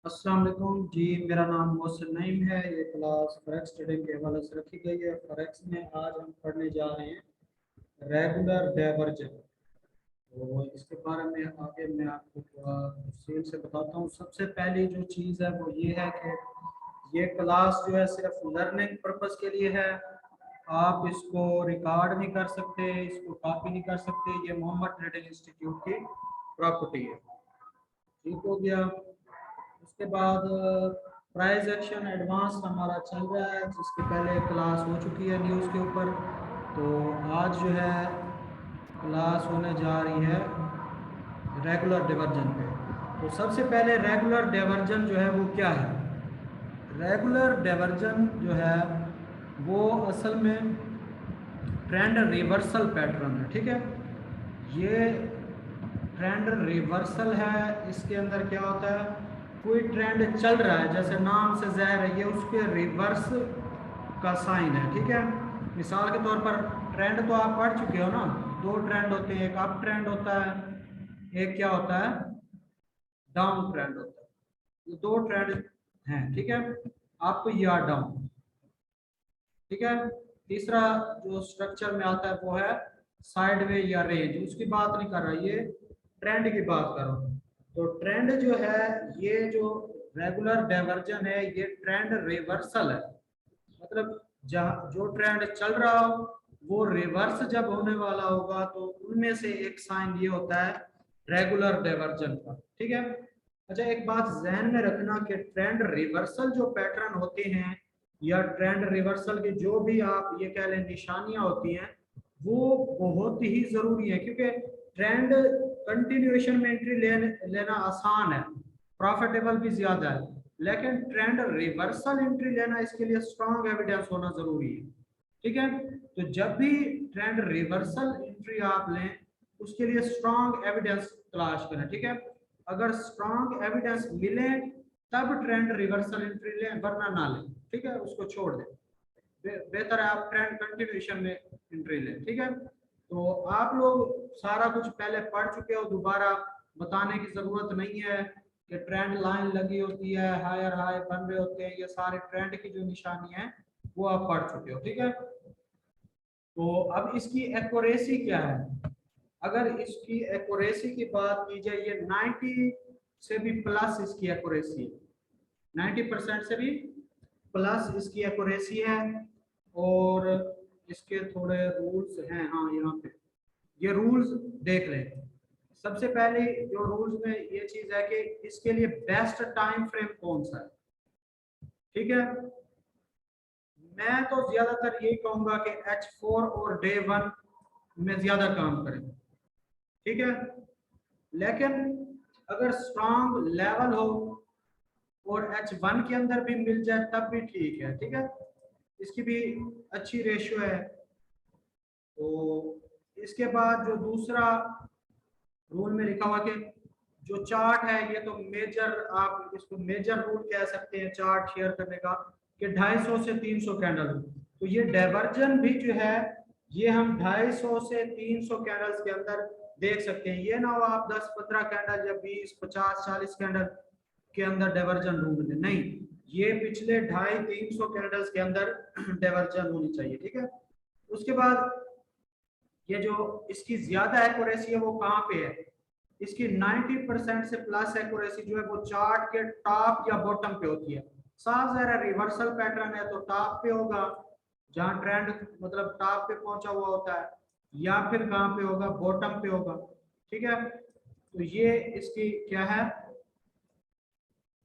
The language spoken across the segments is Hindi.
अस्सलाम वालेकुम जी। मेरा नाम मोहसिन नईम है। ये क्लास फॉरेक्स ट्रेडिंग के हवाले से रखी गई है। फॉरेक्स में आज हम पढ़ने जा रहे हैं रेगुलर डाइवर्जन। तो इसके बारे में आगे मैं आपको थोड़ा तफसील से बताता हूँ। सबसे पहली जो चीज़ है वो ये है कि ये क्लास जो है सिर्फ लर्निंग पर्पस के लिए है। आप इसको रिकॉर्ड नहीं कर सकते, इसको कॉपी नहीं कर सकते। ये मोहम्मद ट्रेडिंग इंस्टीट्यूट की प्रॉपर्टी है। ठीक हो गया। उसके बाद प्राइस एक्शन एडवांस हमारा चल रहा है, जिसके पहले क्लास हो चुकी है न्यूज़ के ऊपर। तो आज जो है क्लास होने जा रही है रेगुलर डाइवर्जन पे। तो सबसे पहले रेगुलर डाइवर्जन जो है वो क्या है। रेगुलर डाइवर्जन जो है वो असल में ट्रेंड रिवर्सल पैटर्न है। ठीक है, ये ट्रेंड रिवर्सल है। इसके अंदर क्या होता है, कोई ट्रेंड चल रहा है, जैसे नाम से ज़ाहिर है ये उसके रिवर्स का साइन है। ठीक है, मिसाल के तौर पर ट्रेंड तो आप पढ़ चुके हो ना। दो ट्रेंड होते हैं, एक अप ट्रेंड होता है, एक क्या होता है, डाउन ट्रेंड होता है। ये दो ट्रेंड हैं। ठीक है, अप या डाउन। ठीक है, तीसरा जो स्ट्रक्चर में आता है वो है साइडवे या रेंज। उसकी बात नहीं कर रहा, ये ट्रेंड की बात कर रहा हूँ। तो ट्रेंड जो है, ये जो रेगुलर डाइवर्जन है, ये ट्रेंड रिवर्सल है। मतलब जहाँ जो ट्रेंड चल रहा हो वो रिवर्स जब होने वाला होगा तो उनमें से एक साइन ये होता है रेगुलर डाइवर्जन का। ठीक है। अच्छा, एक बात जहन में रखना कि ट्रेंड रिवर्सल जो पैटर्न होते हैं या ट्रेंड रिवर्सल की जो भी आप ये कह लें निशानियां होती हैं, वो बहुत ही जरूरी है। क्योंकि ट्रेंड कंटिन्यूएशन में एंट्री लेना आसान है, प्रॉफिटेबल भी ज्यादा है, लेकिन ट्रेंड रिवर्सल एंट्री लेना इसके लिए स्ट्रॉन्ग एविडेंस होना जरूरी है। ठीक है, तो जब भी ट्रेंड रिवर्सल एंट्री आप लें उसके लिए स्ट्रॉन्ग एविडेंस तलाश करें। ठीक है, अगर स्ट्रॉन्ग एविडेंस मिले तब ट्रेंड रिवर्सल एंट्री लें, वरना ना लें। ठीक है, उसको छोड़ दें। बेहतर है आप ट्रेंड कंटिन्यूएशन में एंट्री लें। ठीक है, तो आप लोग सारा कुछ पहले पढ़ चुके हो, दोबारा बताने की जरूरत नहीं है कि ट्रेंड लाइन लगी होती है, हायर हाई बन रहे होते हैं, ये सारे ट्रेंड की जो निशानी है वो आप पढ़ चुके हो। ठीक है, तो अब इसकी एक्यूरेसी क्या है। अगर इसकी एक्यूरेसी की बात की जाए, ये 90 से भी प्लस इसकी एक्यूरेसी है, 90% से भी प्लस इसकी एक्यूरेसी है। और इसके थोड़े रूल्स हैं, हाँ यहाँ पे ये रूल्स देख लें। सबसे पहले जो रूल्स में ये चीज है कि इसके लिए बेस्ट टाइम फ्रेम कौन सा है। ठीक है, मैं तो ज्यादातर यही कहूंगा कि H4 और डे 1 में ज्यादा काम करें। ठीक है, लेकिन अगर स्ट्रांग लेवल हो और H1 के अंदर भी मिल जाए तब भी ठीक है। ठीक है, इसकी भी अच्छी रेशियो है। तो इसके बाद जो दूसरा रूल में लिखा हुआ कि जो चार्ट है, ये तो मेजर, आप इसको मेजर रूल कह सकते हैं चार्ट शेयर करने का, कि 250 से 300 कैंडल हो। तो ये डाइवर्जन भी जो है ये हम 250 से 300 कैंडल्स के अंदर देख सकते हैं। ये ना हो आप 10-15 कैंडल या 20-50-40 कैंडल के अंदर डाइवर्जन ढूंढ लें, नहीं, ये पिछले 250-300 कैंडल्स के अंदर डाइवर्जन होनी चाहिए। ठीक है, उसके बाद ये जो इसकी ज्यादा एक्यूरेसी है वो कहाँ पे है, इसकी 90% से प्लस एक्यूरेसी जो है वो चार्ट के टॉप या बॉटम पे होती है। साफ जरा रिवर्सल पैटर्न है तो टॉप पे होगा, जहां ट्रेंड मतलब टॉप पे पहुंचा हुआ होता है, या फिर कहाँ पे होगा, बॉटम पे होगा। ठीक है, तो ये इसकी क्या है,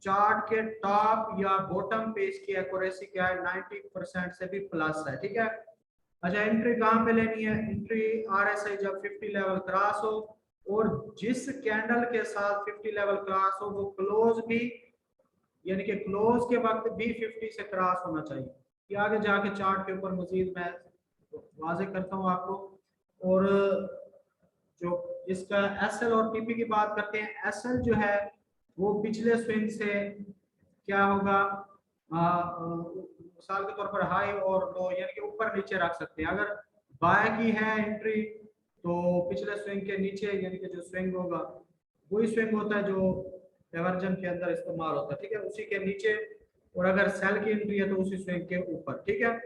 चार्ट के टॉप या बॉटम पे इसकी एक्यूरेसी क्या है, 90% से भी प्लस है। ठीक है। अच्छा, एंट्री कहाँ पे लेनी है, एंट्री RSI जब 50 लेवल क्रॉस हो, और जिस कैंडल के साथ 50 लेवल क्रॉस हो वो क्लोज भी, यानी कि क्लोज के वक्त भी 50 से क्रॉस होना चाहिए। ये आगे जाके चार्ट के ऊपर मजीद मैं वाजे करता हूँ आपको। और जो इसका SL और TP की बात करते हैं, SL जो है वो पिछले स्विंग से क्या होगा, मिसाल के तौर पर हाई और लो, यानी कि ऊपर नीचे रख सकते हैं। अगर बाय की है एंट्री तो पिछले स्विंग के नीचे, यानी कि जो स्विंग होगा वही स्विंग होता है जो डाइवर्जन के अंदर इस्तेमाल होता है, ठीक है, उसी के नीचे। और अगर सेल की एंट्री है तो उसी स्विंग के ऊपर, ठीक है।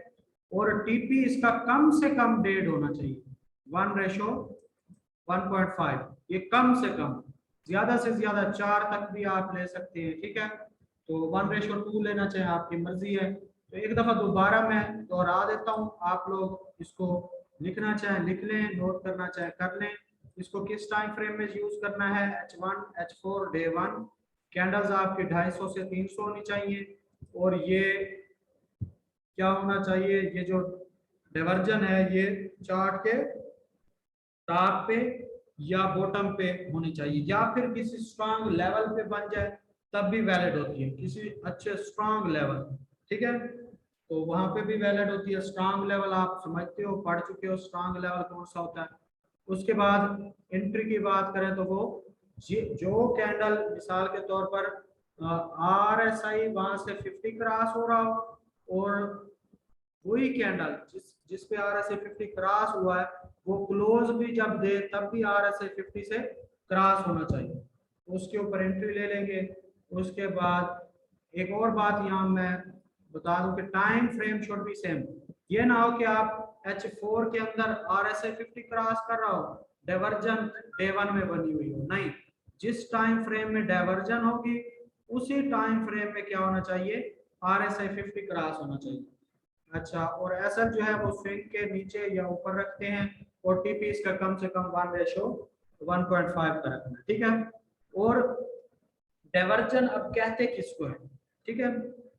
और टीपी इसका कम से कम 1.5 होना चाहिए, 1:1.5, ये कम से कम। ज्यादा से ज्यादा 4 तक भी आप ले सकते हैं, ठीक है। तो 1:2 लेना चाहे आपकी मर्जी है। तो एक दफा दोबारा मैं दोहरा देता हूँ, आप लोग इसको लिखना चाहे लिख लें, नोट करना चाहे कर लें। इसको किस टाइम फ्रेम में यूज करना है, H1 H4 डे 1, कैंडल्स आपकी 250 से 300 होनी चाहिए। और ये क्या होना चाहिए, ये जो डाइवर्जन है ये चार्ट के टॉप पे या बॉटम पे होनी चाहिए, या फिर किसी स्ट्रांग लेवल पे बन जाए तब भी वैलिड होती है, किसी अच्छे स्ट्रांग लेवल, ठीक है। तो वहां पे भी वैलिड होती है। स्ट्रांग लेवल आप समझते हो, पढ़ चुके हो स्ट्रांग लेवल कौन सा होता है। उसके बाद एंट्री की बात करें तो वो जो कैंडल मिसाल के तौर पर RSI वहां से 50 क्रॉस हो रहा हो, और वही कैंडल जिस पे RSI 50 क्रॉस हुआ है वो क्लोज भी जब दे तब भी RSI 50 से क्रॉस होना चाहिए, उसके ऊपर एंट्री ले लेंगे। उसके बाद एक और बात यहाँ मैं बता दूं कि time frame should be same. ये ना हो कि आप H4 के अंदर RSI 50 क्रॉस कर रहा हो, डाइवर्जन डे 1 में बनी हुई हो, नहीं। जिस टाइम फ्रेम में डाइवर्जन होगी उसी टाइम फ्रेम में क्या होना चाहिए, RSI 50 क्रॉस होना चाहिए। अच्छा, और एसएल जो है वो स्विंग के नीचे या ऊपर रखते हैं, और टीपी इसका कम से कम 1:1.5 का रखना है, ठीक है। और डाइवर्जन अब कहते किसको है, ठीक है,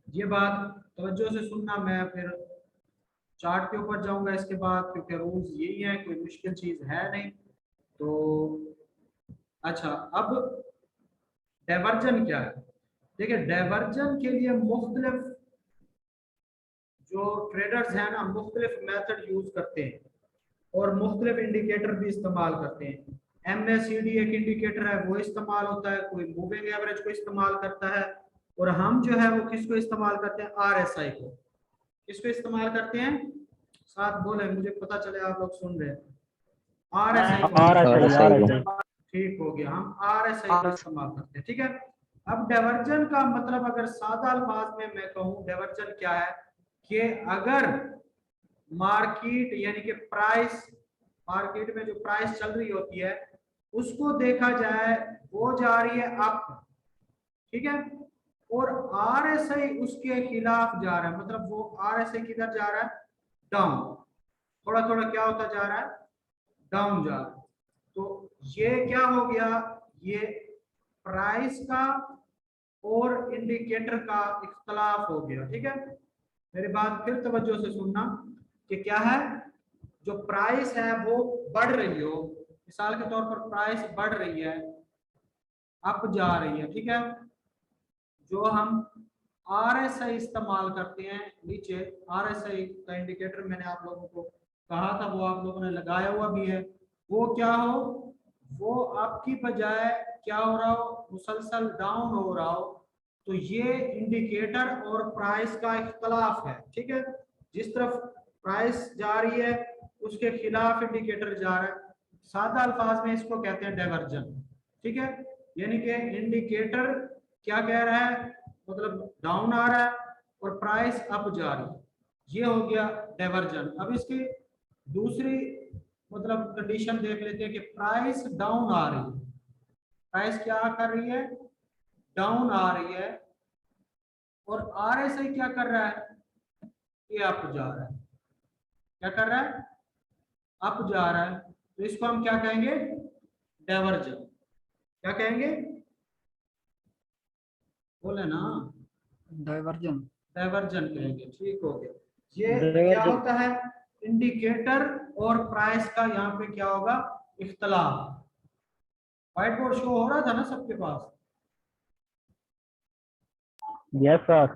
ये बात तवज्जो से सुनना। मैं फिर चार्ट के ऊपर जाऊंगा इसके बाद, क्योंकि रूल्स यही है, कोई मुश्किल चीज है नहीं। तो अच्छा, अब डाइवर्जन क्या है। देखिए, डाइवर्जन के लिए मुख्तलिफ जो ट्रेडर्स हैं ना, मुख्तलिफ मेथड यूज करते हैं और मुख्तलिफ इंडिकेटर भी इस्तेमाल करते हैं। MACD एक इंडिकेटर है, वो इस्तेमाल होता है, कोई मूविंग एवरेज को इस्तेमाल करता है, और हम जो है वो किसको इस्तेमाल करते हैं, RSI को। किसको इस्तेमाल करते हैं, साथ बोले, मुझे पता चले आप लोग सुन रहे हैं। RSI को RSI को। ठीक हो गया, हम RSI को इस्तेमाल करते हैं, ठीक है। अब डाइवर्जन का मतलब अगर सादा अल्फाज में मैं कहूँ, डाइवर्जन क्या है कि अगर मार्केट यानी कि प्राइस, मार्केट में जो प्राइस चल रही होती है उसको देखा जाए, वो जा रही है अप, ठीक है, और RSI उसके खिलाफ जा रहा है, मतलब वो RSI किधर जा रहा है, डाउन। थोड़ा थोड़ा क्या होता जा रहा है, डाउन जा रहा है। तो ये क्या हो गया, ये प्राइस का और इंडिकेटर का इख्तलाफ हो गया, ठीक है। मेरी बात फिर तवज्जो से सुनना कि क्या है, जो प्राइस है वो बढ़ रही हो, मिसाल के तौर पर प्राइस बढ़ रही है, अप जा रही है, ठीक है। जो हम RSI इस्तेमाल करते हैं नीचे, RSI का इंडिकेटर मैंने आप लोगों को कहा था, वो आप लोगों ने लगाया हुआ भी है। वो क्या हो, वो आपकी बजाय क्या हो रहा हो, मुसलसल डाउन हो रहा हो, तो ये इंडिकेटर और प्राइस का इख्तलाफ है, ठीक है। जिस तरफ प्राइस जा रही है उसके खिलाफ इंडिकेटर जा रहा है, सादा अल्फाज में इसको कहते हैं डाइवर्जन, ठीक है। यानी कि इंडिकेटर क्या कह रहा है, मतलब डाउन आ रहा है और प्राइस अप जा रही है, ये हो गया डाइवर्जन। अब इसकी दूसरी मतलब कंडीशन देख लेते हैं कि प्राइस डाउन आ रही है, प्राइस क्या कर रही है, डाउन आ रही है, और RSI क्या कर रहा है, ये अप जा रहा है। क्या कर रहा है, अप जा रहा है, तो इसको हम क्या कहेंगे, डाइवर्जन। क्या कहेंगे, बोले ना, डाइवर्जन। डाइवर्जन कहेंगे, ठीक हो गया। ये क्या होता है, इंडिकेटर और प्राइस का यहाँ पे क्या होगा, इख्तलाफ। व्हाइट बोर्ड शो हो रहा था ना सबके पास। Yes sir.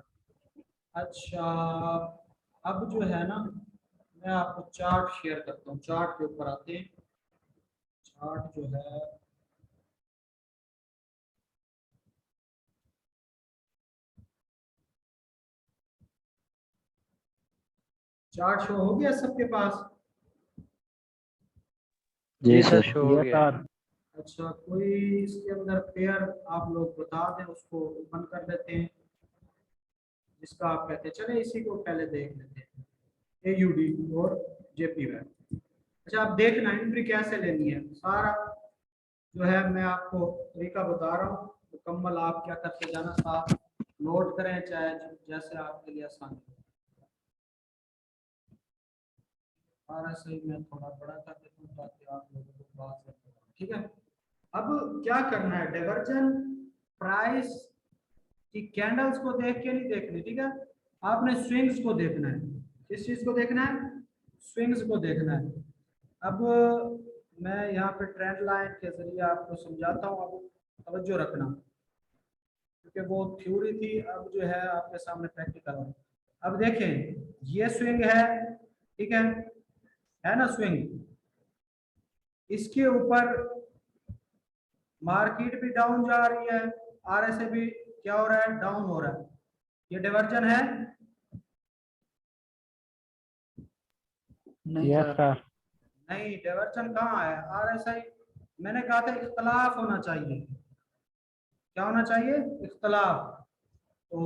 अच्छा, अब जो है ना, मैं आपको चार्ट शेयर करता हूँ, चार्ट के ऊपर आते हैं। चार्ट जो है, चार्ट शो हो गया सबके पास। जी सर, शो हो गया। अच्छा, कोई इसके अंदर पेयर आप लोग बता दें, उसको ओपन कर देते हैं जिसका आप कहते हैं। चले इसी को पहले देख लेते हैं, AUD और JPY। अच्छा, आप देखना एंट्री कैसे लेनी है, सारा जो है मैं आपको तरीका बता रहा हूँ, मुकम्मल आप क्या करते जाना, साथ नोट करें, चाहे जैसे आपके लिए आसान हो। सारा सही मैं थोड़ा बड़ा कर देता हूँ ताकि आप लोगों को बात से, ठीक है। अब क्या करना है, डाइवर्जन प्राइस की कैंडल्स को देख के नहीं देखनी, ठीक है, आपने स्विंग्स को देखना है। किस चीज को देखना है, स्विंग्स को देखना है। अब मैं यहाँ पे ट्रेंड लाइन के जरिए आपको समझाता हूँ, अब तवज्जो रखना क्योंकि वो थ्योरी थी, अब जो है आपके सामने प्रैक्टिकल है। अब देखें, ये स्विंग है, ठीक है ना स्विंग, इसके ऊपर मार्केट भी डाउन जा रही है, RSI भी क्या हो रहा है, डाउन हो रहा है, ये डाइवर्जन है। नहीं सर। नहीं, डाइवर्जन कहाँ है, RSI मैंने कहा था इख्तलाफ होना चाहिए, क्या होना चाहिए, इख्तलाफ। तो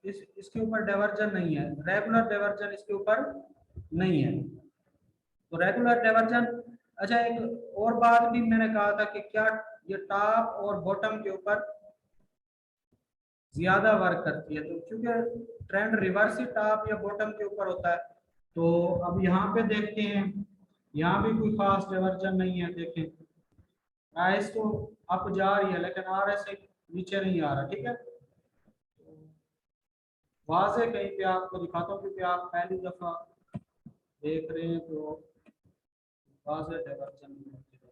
इसके ऊपर डाइवर्जन नहीं है, रेगुलर डाइवर्जन इसके ऊपर नहीं है, तो रेगुलर डाइवर्जन। अच्छा, एक और बात भी मैंने कहा था कि क्या ये टॉप और बॉटम के ऊपर ज्यादा वर्क करती है, तो क्योंकि ट्रेंड रिवर्स ही टॉप या बॉटम के ऊपर होता है। तो अब यहाँ पे देखते हैं, यहाँ भी कोई खास डाइवर्जन नहीं है, देखें प्राइस तो अप जा रही है लेकिन RSI नीचे नहीं आ रहा, ठीक है। वाजे कहीं पे आपको दिखाता हूँ क्योंकि आप पहली दफा देख रहे हैं, तो वाजे डाइवर्जन होती रहती है।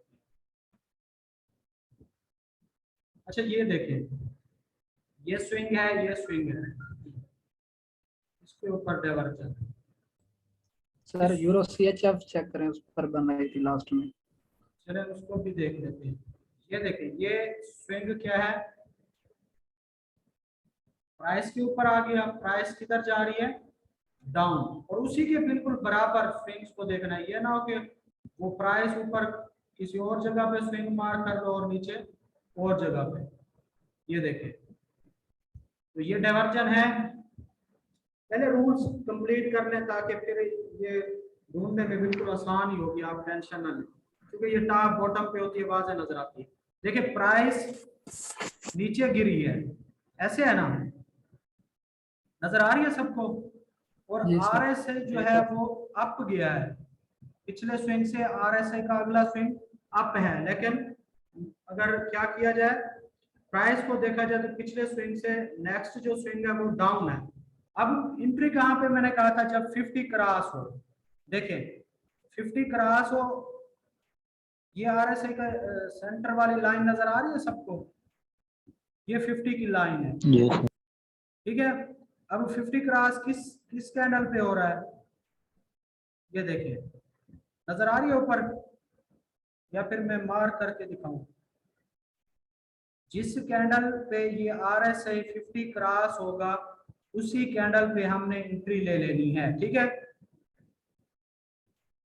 अच्छा, ये देखें, ये स्विंग है, ये स्विंग है, इसके ऊपर diversion. Sir euro CHF check करें, उस पर बनाई थी लास्ट में। चले उसको भी देख लेते हैं। ये देखिए, ये स्विंग क्या है, प्राइस के ऊपर आ गया, प्राइस किधर जा रही है, डाउन, और उसी के बिल्कुल बराबर स्विंग्स को देखना है। ये ना हो कि वो प्राइस ऊपर किसी और जगह पे स्विंग मार कर लो और नीचे और जगह पे। ये देखें, तो ये डाइवर्जन है। पहले रूल्स कंप्लीट कर लें ताकि फिर ये ढूंढने में बिल्कुल आसान ही होगी, आप टेंशन ना लें, क्योंकि ये टॉप बॉटम पे होती है, वाज़ेह नजर आती है। देखिए प्राइस नीचे गिरी है, ऐसे है ना, नजर आ रही है सबको, और जी सर। RSI जो है वो अप गया है, पिछले स्विंग से RSI का अगला स्विंग अप है, लेकिन अगर क्या किया जाए, प्राइस को देखा जाए तो पिछले स्विंग से नेक्स्ट जो स्विंग है वो डाउन है। अब एंट्री कहां पे मैंने कहा था, जब 50 क्रॉस हो, देखें 50 क्रॉस हो, ये RSI का सेंटर वाली लाइन नजर आ रही है सबको, ये 50 की लाइन है, ठीक है। अब 50 क्रॉस किस किस कैंडल पे हो रहा है, ये देखिए नजर आ रही है ऊपर, या फिर मैं मार्क करके दिखाऊं, जिस कैंडल पे ये RSI 50 क्रॉस होगा उसी कैंडल पे हमने एंट्री ले लेनी है, ठीक है।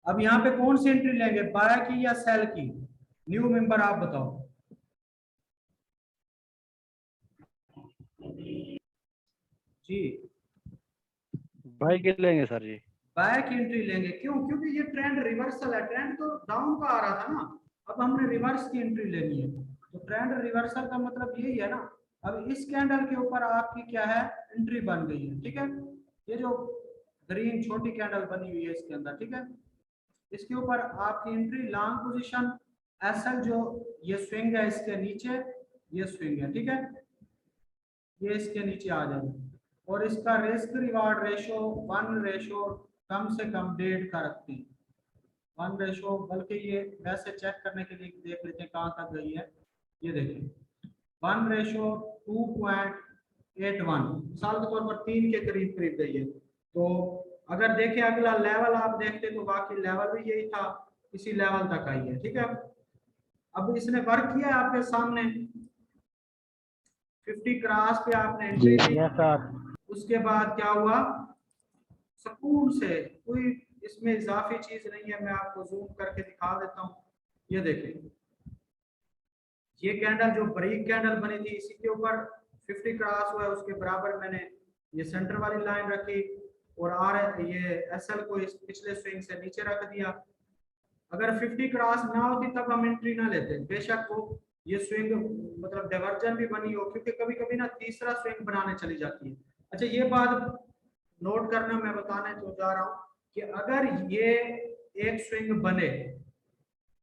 अब यहाँ पे कौन सी एंट्री लेंगे, बाय की या सेल की, न्यू मेंबर आप बताओ जी। बाय के लेंगे सर जी। बाय की एंट्री लेंगे, क्यों, क्योंकि ये ट्रेंड रिवर्सल है, ट्रेंड तो डाउन का आ रहा था ना, अब हमने रिवर्स की एंट्री लेनी है, तो ट्रेंड रिवर्सल का मतलब यही है ना। अब इस कैंडल के ऊपर आपकी क्या है, एंट्री बन गई है, ठीक है। ये जो ग्रीन छोटी कैंडल बनी हुई है इसके अंदर, ठीक है, इसके ऊपर आपकी एंट्री लॉन्ग पोजीशन SL, जो ये स्विंग है इसके नीचे, ये स्विंग है, ठीक है, ये इसके नीचे आ जाएगा, और इसका रिस्क रिवार्ड रेशो 1 रेशो कम से कम 1.5 का रखते हैं, 1 रेशो, बल्कि ये वैसे चेक करने के लिए देख लेते हैं कहाँ तक गई है, ये देखिए 1 रेशो 2.81, मिसाल के तौर पर 3 के करीब करीब गई है। तो अगर देखें अगला लेवल आप देखते तो बाकी लेवल भी यही था, इसी लेवल तक आई है, ठीक है। अब इसने वर्क किया है आपके सामने, 50 क्रॉस पे आपने एंट्री ली, यस सर। उसके बाद क्या हुआ, सुकून से, कोई इसमें इजाफी चीज नहीं है, मैं आपको जूम करके दिखा देता हूँ, ये देखें ये कैंडल जो ब्रेक कैंडल बनी थी इसी के ऊपर 50 क्रॉस हुआ है, उसके बराबर मैंने ये सेंटर वाली लाइन रखी और आर ये एसएल को इस पिछले स्विंग से नीचे रख दिया। अगर 50 क्रॉस ना होती तब हम एंट्री ना लेते, बेशक वो ये स्विंग मतलब डाइवर्जन भी बनी हो, क्योंकि कभी कभी ना तीसरा स्विंग बनाने चली जाती है। अच्छा ये बात नोट करना, मैं बताने तो जा रहा हूँ कि अगर ये एक स्विंग बने,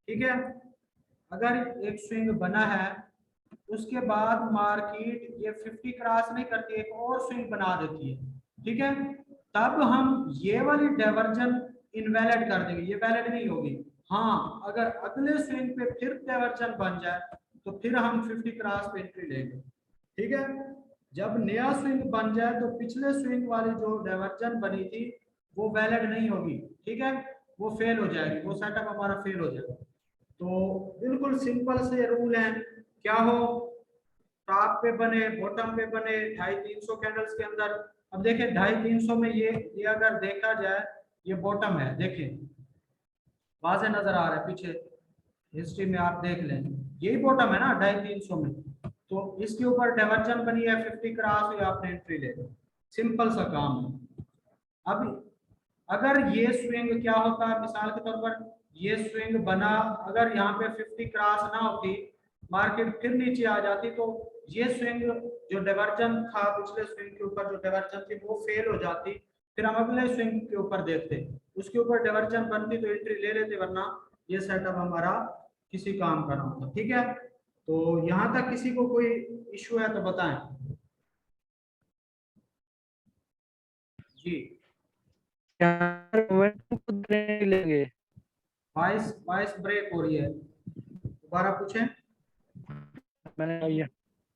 ठीक है, अगर एक स्विंग बना है उसके बाद मार्केट ये 50 क्रॉस नहीं करती, एक और स्विंग बना देती है, ठीक है, तब हम ये वाली डाइवर्जन इनवैलिड कर देंगे, ये वैलिड नहीं होगी। हाँ अगर अगले स्विंग पे फिर डाइवर्जन बन जाए तो फिर हम 50 क्रॉस पे एंट्री लेंगे, ठीक है। जब नया स्विंग बन जाए तो पिछले स्विंग वाली जो डाइवर्जन बनी थी वो वैलिड नहीं होगी, ठीक है, वो फेल हो जाएगी, वो सेटअप हमारा फेल हो जाएगा। तो बिल्कुल सिंपल से रूल है, क्या हो, टॉप पे बने बॉटम पे बने 250-300 कैंडल्स के अंदर। अब देखें 250-300 में ये अगर देखा जाए ये बॉटम है, देखें वाजे नजर आ रहा है, पीछे हिस्ट्री में आप देख लें यही बॉटम है ना 250-300 में, तो इसके ऊपर डाइवर्जन बनी है 50 क्रॉस हुई, आपने एंट्री ले ली, सिंपल सा काम है। अब अगर ये स्विंग क्या होता है, मिसाल के तौर पर ये स्विंग बना, अगर यहाँ पे 50 क्रॉस ना होती, मार्केट फिर नीचे आ जाती, तो ये स्विंग जो डाइवर्जन था पिछले स्विंग के ऊपर जो डाइवर्जन थी वो फेल हो जाती, फिर हम अगले स्विंग के ऊपर देखते, उसके ऊपर डाइवर्जन बनती तो एंट्री ले लेते, वरना ये सेटअप हमारा किसी काम का ना होता, ठीक है। तो यहाँ तक किसी को कोई इश्यू है तो बताएं जी। मोमेंटम को नहीं लेंगे। वॉइस वॉइस ब्रेक हो रही है, दोबारा पूछें। मैंने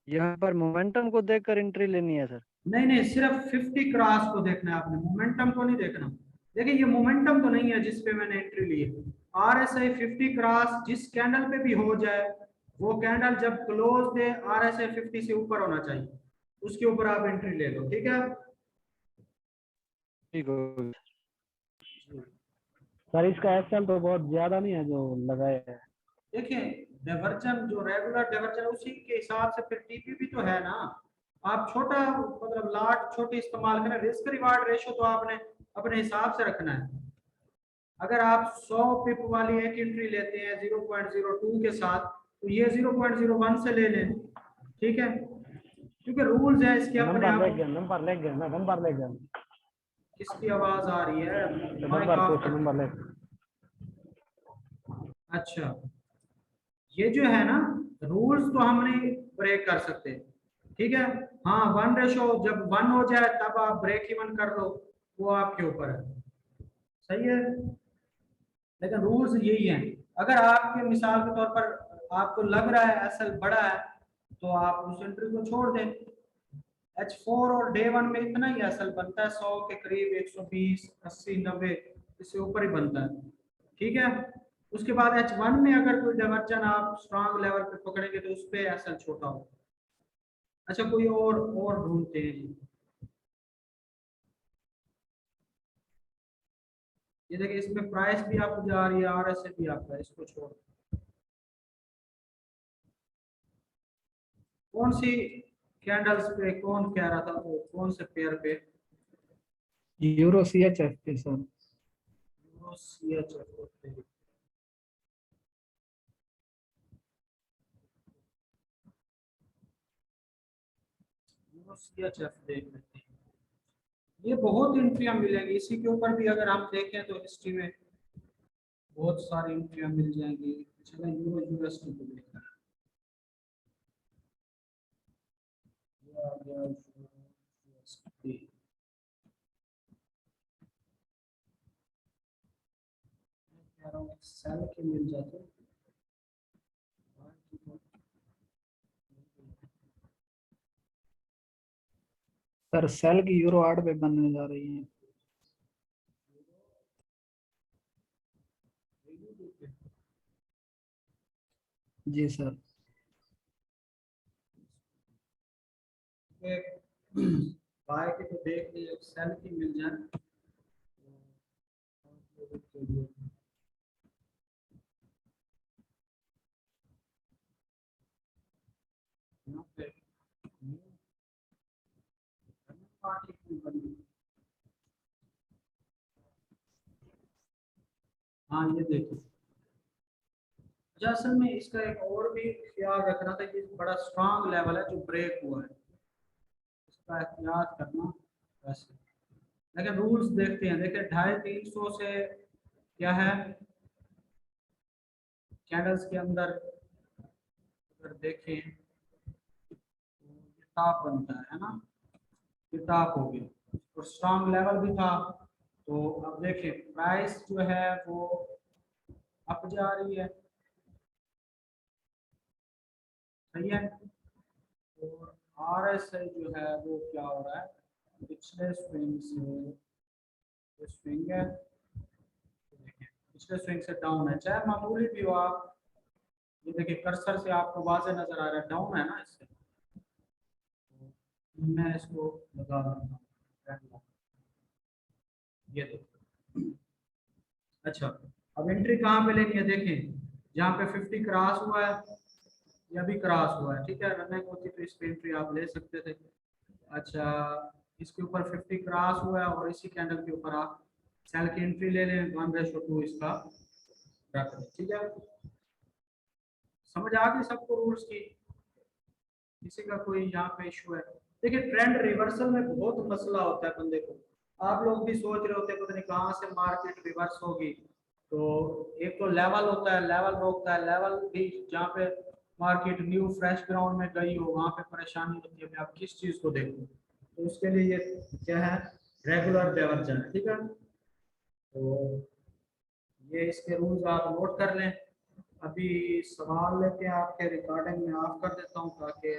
यहाँ पर मोमेंटम को देखकर एंट्री लेनी है सर। नहीं नहीं, सिर्फ 50 क्रॉस को देखना है आपने, मोमेंटम को नहीं देखना। देखिए ये मोमेंटम तो नहीं है जिस पे मैंने एंट्री ली है, आरएसआई 50 क्रॉस जिस कैंडल पे भी हो जाए, वो कैंडल जब क्लोज दे आरएसआई 50 से ऊपर होना चाहिए, उसके ऊपर आप एंट्री ले लो, ठीक है। ठीक हो सर इसका एसएल तो बहुत ज्यादा नहीं है जो लगाया है। देखिए डाइवर्जन जो रेगुलर डाइवर्जन उसी के हिसाब से फिर टीपी भी तो है ना, आप छोटा मतलब लाट छोटी इस्तेमाल करें, रिस्क रिवार्ड रेशो तो आपने अपने हिसाब से रखना है। अगर आप 100 पिप वाली एक एंट्री लेते हैं 0.02 के साथ, तो ये 0.01 से ले लें, ठीक है, क्योंकि रूल्स है इसके अपने नंबर आप। ले गया मैं नंबर ले गया। किसकी आवाज आ रही है, माइक नंबर ऑफ पूछ कर। नंबर ले। अच्छा ये जो है ना रूल्स तो हम नहीं ब्रेक कर सकते, ठीक है। हाँ 1 रेशो जब 1 हो जाए तब आप ब्रेक इवन कर लो, वो आपके ऊपर है, सही है, लेकिन रूल्स यही हैं। अगर आपके मिसाल के तौर पर आपको लग रहा है एसएल बड़ा है तो आप उस एंट्री को छोड़ दें। H4 और डे 1 में इतना ही एसएल बनता है, 100 के करीब 120 80 90 इससे ऊपर ही बनता है, ठीक है। उसके बाद H1 में अगर कोई डाइवर्जन आप स्ट्रांग लेवल पे पकड़ेंगे तो उस पे एसएल छोटा हो। अच्छा कोई और ढूंढते हैं जी। ये देखिए इसमें प्राइस भी आपको जा रही है, आरएसए भी आपका, इसको छोड़ कौन सी कैंडल्स पे कौन कह रहा था, वो कौन से पेयर पे, यूरो CHF पे सर। CHF पे। CHF देख लेते हैं, ये बहुत एंट्रियां मिलेंगी इसी के ऊपर भी, अगर हम देखें तो हिस्ट्री में बहुत सारी एंट्रियां मिल जाएंगी। चलो यूरो यूएसडी को देखते हैं, ये आ गया USD। कह रहा हूँ सेल के मिल जाते, सर सेल की यूरो 8 पे बनने जा रही है। जी सर। बाय की तो देख लीजिए, सेल की मिल जाए पे पार्टी क्यों बनी? हाँ ये देखिए, अच्छा असल में इसका एक और भी ख्याल रखना था कि बड़ा स्ट्रांग लेवल है जो ब्रेक हुआ है, इसका एहतियात करना वैसे। लेकिन रूल्स देखते हैं, देखिए 250-300 से क्या है कैंडल्स के अंदर अगर देखें तो ये टॉप बनता है ना, ये टॉप हो गया और स्ट्रांग लेवल भी था। तो अब देखिए प्राइस जो है वो अप जा रही है, सही है। और RSI जो है वो क्या हो रहा है, पिछले स्विंग से स्विंग है, देखिए पिछले स्विंग से डाउन है, चाहे मामूली भी हो। आप ये देखिए कर्सर से आपको वाज़ेह नजर आ रहा है डाउन है ना, इससे तो मैं इसको लगा दूंगा, ये देखो। अच्छा अब एंट्री कहाँ पे लेनी है, देखें जहाँ पे 50 क्रॉस हुआ है, या भी क्रॉस हुआ है, ठीक है, रनिंग होती तो इस पे एंट्री आप ले सकते थे। अच्छा इसके ऊपर 50 क्रॉस हुआ है और इसी कैंडल के ऊपर आप सेल की एंट्री ले लें, 1:2 इसका रख दें, ठीक है। समझ आ गई सबको रूल्स की, किसी का कोई यहाँ पे इशू है? देखिए ट्रेंड रिवर्सल में बहुत मसला होता है बंदे को, आप लोग भी सोच रहे होते हैं पता नहीं कहाँ से मार्केट रिवर्स होगी। तो एक तो लेवल होता है, लेवल रोकता है, लेवल भी जहाँ पे मार्केट न्यू फ्रेश ग्राउंड में गई हो वहाँ पे परेशानी होती है, आप किस चीज़ को देखो। तो उसके लिए ये क्या है, रेगुलर डाइवर्जन, ठीक है। तो ये इसके रूल्स आप नोट कर लें। अभी सवाल लेके आपके रिकॉर्डिंग में ऑफ कर देता हूँ ताकि